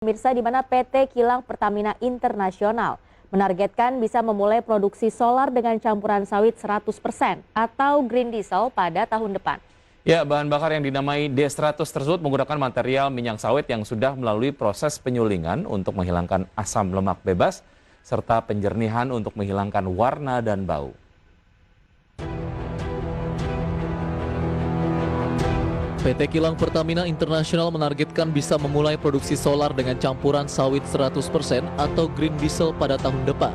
Pemirsa, di mana PT Kilang Pertamina Internasional menargetkan bisa memulai produksi solar dengan campuran sawit 100% atau green diesel pada tahun depan. Ya, bahan bakar yang dinamai D100 tersebut menggunakan material minyak sawit yang sudah melalui proses penyulingan untuk menghilangkan asam lemak bebas serta penjernihan untuk menghilangkan warna dan bau. PT Kilang Pertamina Internasional menargetkan bisa memulai produksi solar dengan campuran sawit 100% atau green diesel pada tahun depan.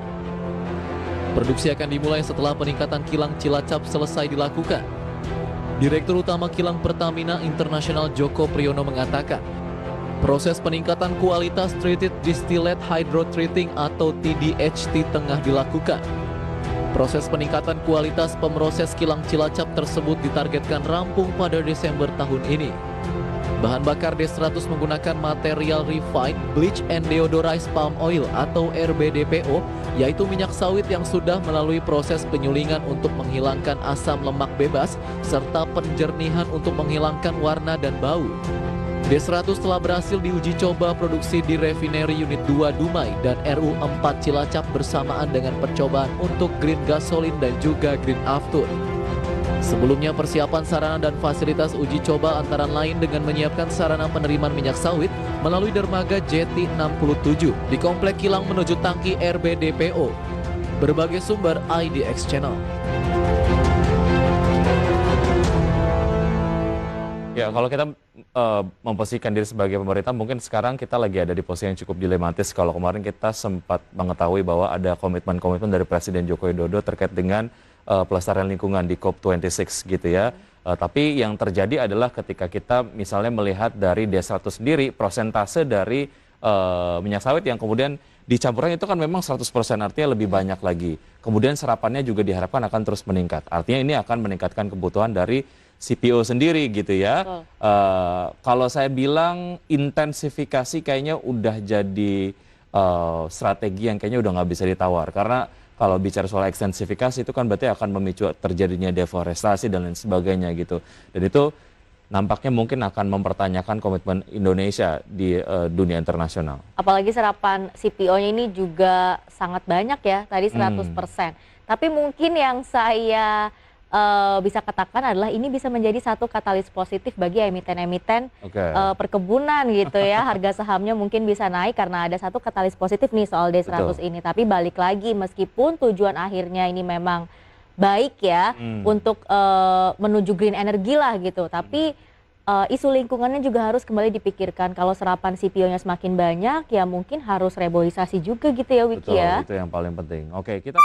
Produksi akan dimulai setelah peningkatan kilang Cilacap selesai dilakukan. Direktur Utama Kilang Pertamina Internasional Joko Priyono mengatakan, proses peningkatan kualitas Treated Distillate Hydrotreating atau TDHT tengah dilakukan. Proses peningkatan kualitas pemroses kilang Cilacap tersebut ditargetkan rampung pada Desember tahun ini. Bahan bakar D100 menggunakan material refined bleach and deodorized palm oil atau RBDPO, yaitu minyak sawit yang sudah melalui proses penyulingan untuk menghilangkan asam lemak bebas serta penjernihan untuk menghilangkan warna dan bau. D100 telah berhasil diuji coba produksi di Refinery Unit 2 Dumai dan RU4 Cilacap bersamaan dengan percobaan untuk green gasoline dan juga green aftur. Sebelumnya persiapan sarana dan fasilitas uji coba antara lain dengan menyiapkan sarana penerimaan minyak sawit melalui dermaga Jeti 67 di Komplek Kilang menuju tangki RBDPO. Berbagai sumber IDX Channel. Ya, kalau kita memposisikan diri sebagai pemerintah, mungkin sekarang kita lagi ada di posisi yang cukup dilematis. Kalau kemarin kita sempat mengetahui bahwa ada komitmen-komitmen dari Presiden Joko Widodo terkait dengan pelestarian lingkungan di COP26 gitu ya. Tapi yang terjadi adalah ketika kita misalnya melihat dari D100 sendiri, prosentase dari minyak sawit yang kemudian dicampurkan itu kan memang 100%, artinya lebih banyak lagi. Kemudian serapannya juga diharapkan akan terus meningkat. Artinya ini akan meningkatkan kebutuhan dari CPO sendiri gitu ya. Kalau saya bilang intensifikasi kayaknya udah jadi strategi yang kayaknya udah nggak bisa ditawar. Karena kalau bicara soal ekstensifikasi itu kan berarti akan memicu terjadinya deforestasi dan lain sebagainya gitu. Dan itu nampaknya mungkin akan mempertanyakan komitmen Indonesia di dunia internasional. Apalagi serapan CPO-nya ini juga sangat banyak ya, tadi 100%. Tapi mungkin yang saya bisa katakan adalah ini bisa menjadi satu katalis positif bagi emiten-emiten perkebunan gitu ya. Harga sahamnya mungkin bisa naik karena ada satu katalis positif nih soal D100 ini. Tapi balik lagi, meskipun tujuan akhirnya ini memang baik ya untuk menuju green energy lah gitu. Tapi isu lingkungannya juga harus kembali dipikirkan. Kalau serapan CPO-nya semakin banyak ya mungkin harus reboisasi juga gitu ya Wiki ya. Betul, itu yang paling penting. Oke, kita